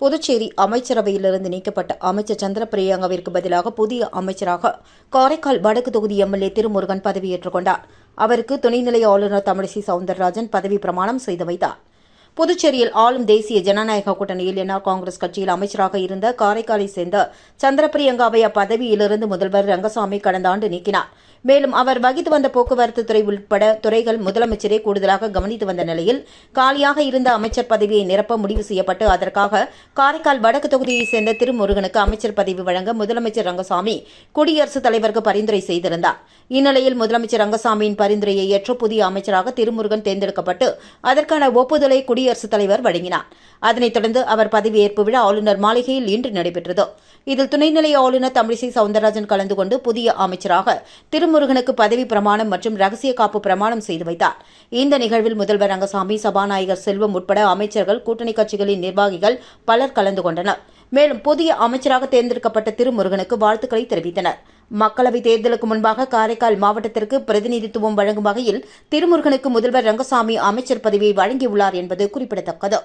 புதுச்சேரி அமைச்சரவையிலிருந்து நீக்கப்பட்ட அமைச்சர் சந்திரபிரியங்காவிற்கு பதிலாக புதிய அமைச்சராக காரைக்கால் வடக்கு தொகுதி எம்எல்ஏ திருமுருகன் பதவியேற்றுக் கொண்டார். அவருக்கு துணைநிலை ஆளுநர் தமிழிசை சவுந்தரராஜன் பதவி பிரமாணம் செய்து வைத்தார். புதுச்சேரியில் ஆளும் தேசிய ஜனநாயக கூட்டணியில் என்ஆர் காங்கிரஸ் கட்சியில் அமைச்சராக இருந்த காரைக்காலை சேர்ந்த சந்திரபிரியங்காவை அப்பதவியிலிருந்து முதல்வர் ரங்கசாமி கடந்த ஆண்டு நீக்கினார். மேலும் அவர் வகித்து வந்த போக்குவரத்து துறை உட்பட துறைகள் முதலமைச்சரே கூடுதலாக கவனித்து வந்த நிலையில் காலியாக இருந்த அமைச்சர் பதவியை நிரப்ப முடிவு செய்யப்பட்டு அதற்காக காரைக்கால் வடக்கு தொகுதியைச் சேர்ந்த திருமுருகனுக்கு அமைச்சர் பதவி வழங்க முதலமைச்சர் ரங்கசாமி குடியரசுத் தலைவருக்கு பரிந்துரை செய்திருந்தார். இந்நிலையில் முதலமைச்சர் ரங்கசாமியின் பரிந்துரையை ஏற்று புதிய அமைச்சராக திருமுருகன் தேர்ந்தெடுக்கப்பட்டு அதற்கான ஒப்புதலை குடியரசுத் தலைவர் வழங்கினார். அதனைத் தொடர்ந்து அவர் பதவியேற்பு விழா ஆளுநர் மாளிகையில் இன்று நடைபெற்றது. இதில் துணைநிலை ஆளுநர் தமிழிசை சவுந்தரராஜன் கலந்து கொண்டு புதிய அமைச்சராக திருமுருகனுக்கு பதவி பிரமாணம் மற்றும் ரகசிய காப்பு பிரமாணம் செய்து வைத்தார். இந்த நிகழ்வில் முதல்வர் ரங்கசாமி, சபாநாயகர் செல்வம் உட்பட அமைச்சர்கள், கூட்டணி கட்சிகளின் நிர்வாகிகள் பலர் கலந்து கொண்டனர். மேலும் புதிய அமைச்சராக தேர்ந்தெடுக்கப்பட்ட திருமுருகனுக்கு வாழ்த்துக்களை தெரிவித்தனர். மக்களவைத் தேர்தலுக்கு முன்பாக காரைக்கால் மாவட்டத்திற்கு பிரதிநிதித்துவம் வழங்கும் வகையில் திருமுருகனுக்கு முதல்வர் ரங்கசாமி அமைச்சர் பதவியை வழங்கியுள்ளார் என்பது குறிப்பிடத்தக்கது.